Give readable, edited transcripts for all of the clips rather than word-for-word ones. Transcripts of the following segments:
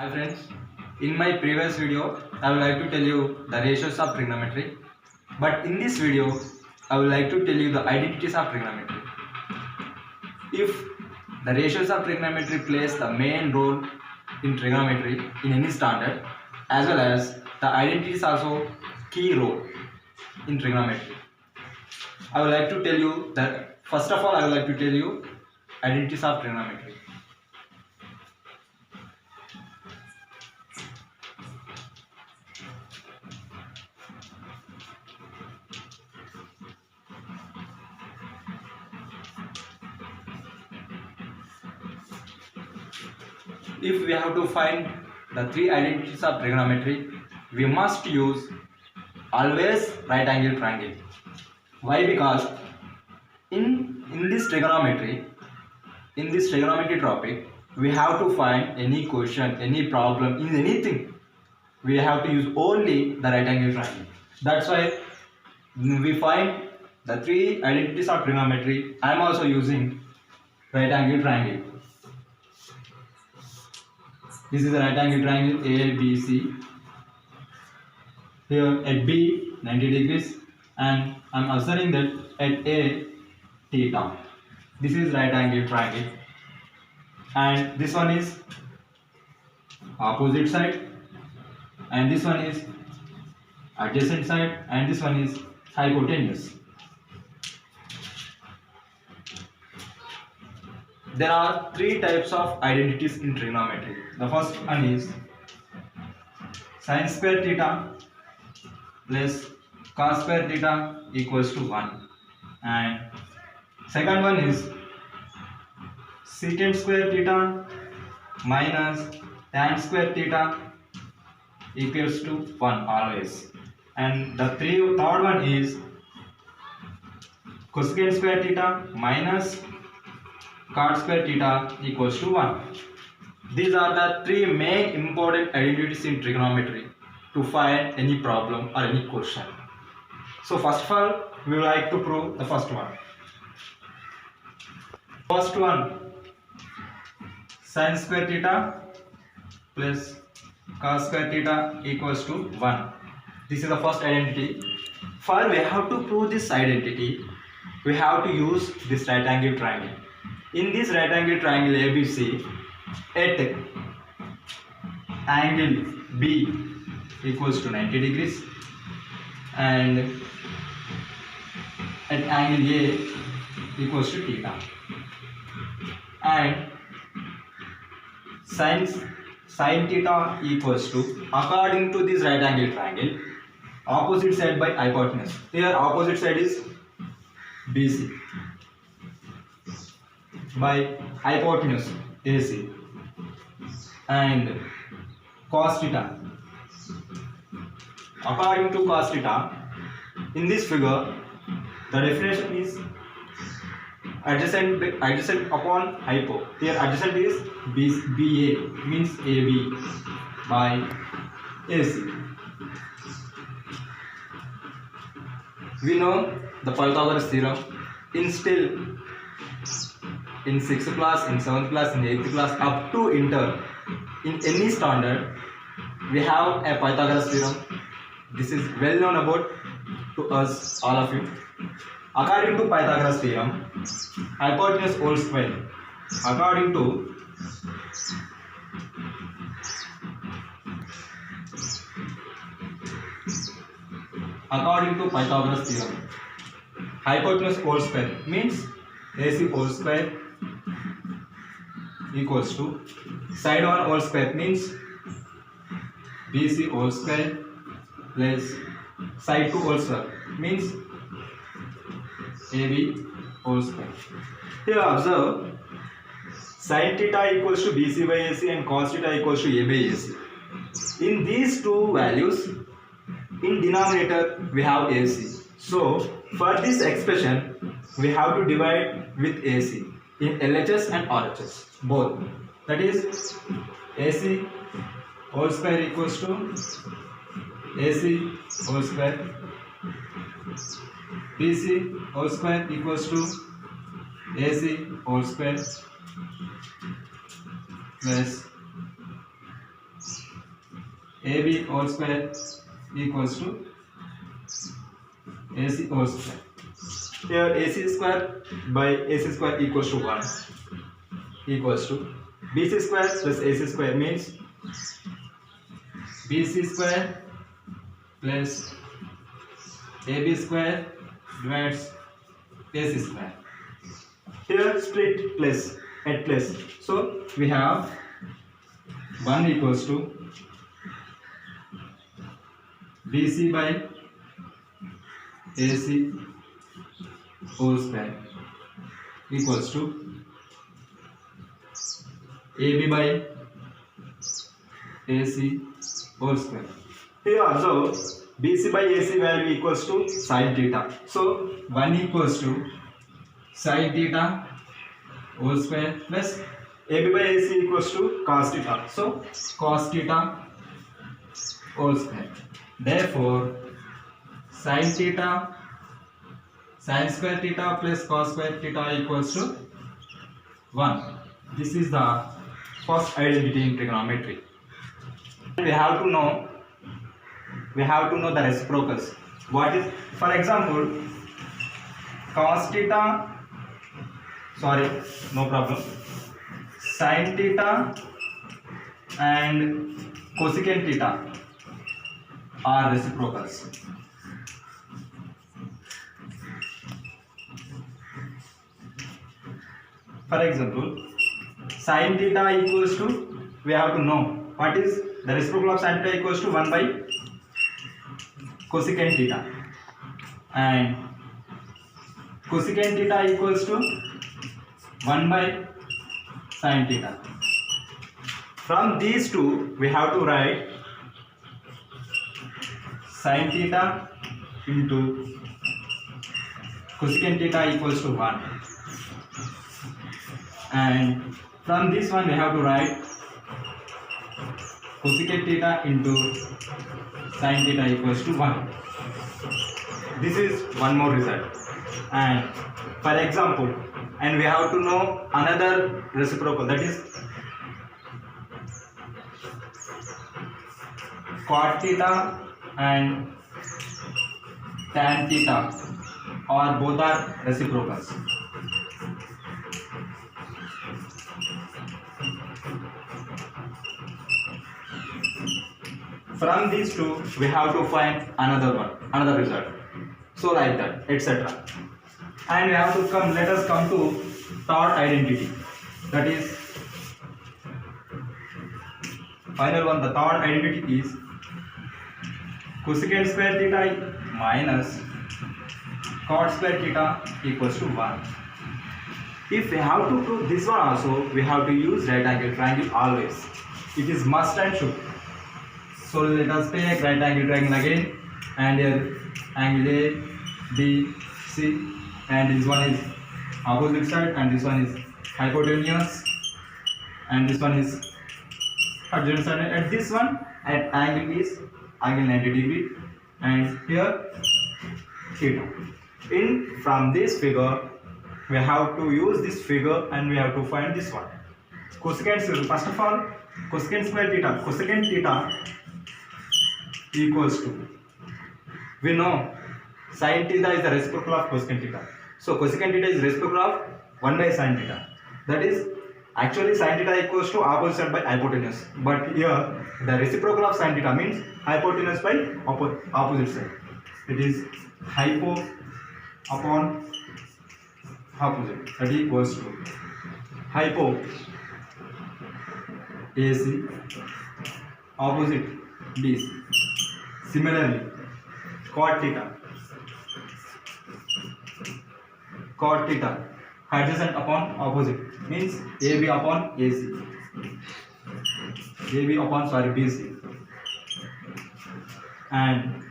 Hi friends, in my previous video I would like to tell you the ratios of trigonometry, but in this video I would like to tell you the identities of trigonometry. If the ratios of trigonometry plays the main role in trigonometry in any standard, as well as the identities also key role in trigonometry. I would like to tell you that first of all I would like to tell you identities of trigonometry. If we have to find the three identities of trigonometry, we must use always right angle triangle. Why? Because in this trigonometry topic, we have to find any question, any problem in anything, we have to use only the right angle triangle. That's why we find the three identities of trigonometry. I am also using right angle triangle. This is a right angle triangle ABC. Here at B 90 degrees, and I am asserting that at A theta. This is right angle triangle, and this one is opposite side, and this one is adjacent side, and this one is hypotenuse. There are three types of identities in trigonometry. The first one is sin square theta plus cos square theta equals to 1, and second one is secant square theta minus tan square theta equals to 1 always, and the third one is cosecant square theta minus cot square theta equals to 1. These are the three main important identities in trigonometry to find any problem or any question. So first of all, we would like to prove the first one. First one, sin square theta plus cos square theta equals to 1. This is the first identity. For we have to prove this identity, we have to use this right angle triangle. In this right angle triangle ABC, at angle B equals to 90 degrees, and at angle A equals to theta, and sin theta equals to, according to this right angle triangle, opposite side by hypotenuse. Here opposite side is BC by hypotenuse AC, and cos theta, according to cos theta, in this figure the definition is adjacent upon hypo. Here adjacent is BA, means AB by AC. We know the Pythagoras theorem in 6th class, in 7th class, in 8th class, up to inter, in any standard, we have a Pythagoras theorem. This is well known about to us, all of you. According to Pythagoras theorem, hypotenuse whole square, according to Pythagoras theorem, hypotenuse whole square means AC whole square equals to side 1 whole square, means BC whole square plus side 2 whole square, means AB whole square. Here observe, sin theta equals to BC by AC and cos theta equals to A by AC. In these two values, in denominator we have AC. So for this expression we have to divide with AC in LHS and RHS both. That is AC whole square equals to AC whole square, BC whole square equals to AC whole square plus AB whole square equals to AC whole square. Here AC square by AC square equals to 1 equals to BC square plus AC square means BC square plus AB square divides AC square. Here split plus at plus. So we have 1 equals to BC by AC whole square equals to AB by AC whole square. Here observe BC by AC value equals to sin theta. So 1 equals to sin theta whole square plus AB by AC equals to cos theta. So cos theta whole square. Therefore sin theta sin square theta plus cos square theta equals to 1. This is the first identity in trigonometry. We have to know the reciprocals. What is, for example, cos theta, sorry, no problem, sin theta and cosecant theta are reciprocals. For example, sin theta equals to, we have to know what is the reciprocal of sin theta equals to 1 by cosecant theta, and cosecant theta equals to 1 by sin theta. From these two we have to write sin theta into cosecant theta equals to 1, and from this one we have to write cosecant theta into sin theta equals to 1. This is one more result. And for example, and we have to know another reciprocal, that is cot theta and tan theta, or both are reciprocals. From these two we have to find another result. So like that, etc. And we have to let us come to third identity, that is final one. The third identity is cosecant square theta minus cot square theta equals to 1. If we have to prove this one also, we have to use right angle triangle always. It is must and should. So let us take right angle triangle again, and here angle A, B, C, and this one is opposite side, and this one is hypotenuse, and this one is adjacent side, and this one at angle is angle 90 degree, and here theta. From this figure we have to use this figure, and we have to find this one. Cosecant, first of all, cosecant square theta, cosecant theta equals to, we know sin theta is the reciprocal of cosecant theta. So cosecant theta is reciprocal of 1 by sin theta. That is, actually sin theta equals to opposite side by hypotenuse. But here the reciprocal of sin theta means hypotenuse by opposite side. It is hypo upon opposite. That equals to hypo AC opposite BC. Similarly, cot theta adjacent upon opposite means AB upon AC, BC, and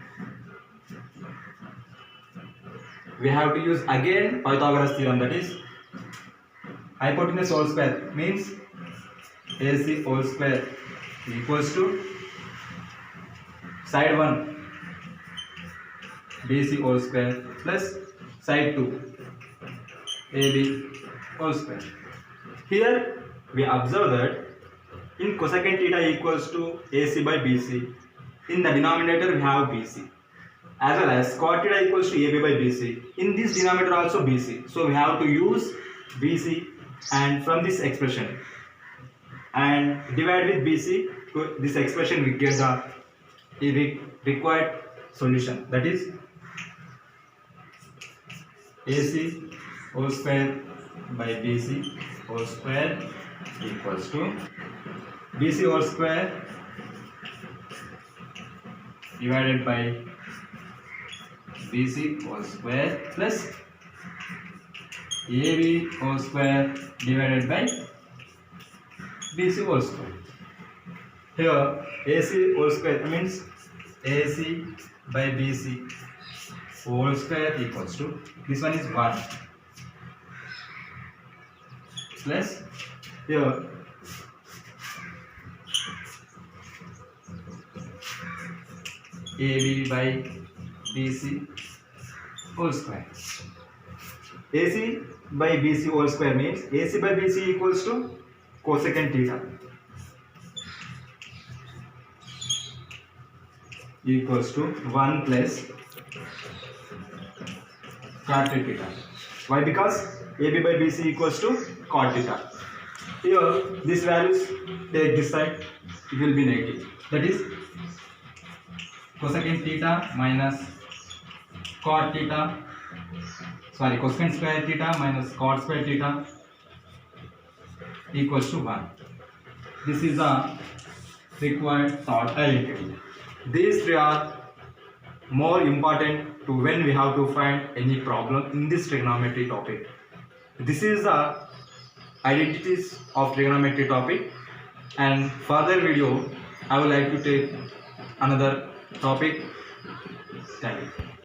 we have to use again Pythagoras theorem, that is hypotenuse whole square means AC whole square equals to side 1 BC whole square plus side 2 AB whole square. Here we observe that in cosecant theta equals to AC by BC, In the denominator we have BC, as well as cot theta equals to AB by BC. In this denominator also BC. So we have to use BC and from this expression and divide with BC. This expression we get the required solution, that is AC whole square by BC whole square equals to BC whole square divided by BC whole square plus AB whole square divided by BC whole square. Here AC whole square means AC by BC whole square equals to, this one is 1 plus here AB by BC whole square. AC by BC whole square means AC by BC equals to cosecant theta equals to 1 plus cot theta. Why? Because AB by BC equals to cot theta. Here these values take this side, it will be negative. That is cosecant theta minus cot theta, cosecant square theta minus cot square theta equals to 1. This is a required thought identity. These three are more important to when we have to find any problem in this trigonometry topic. This is the identities of trigonometry topic, and further video I would like to take another topic. Thank you.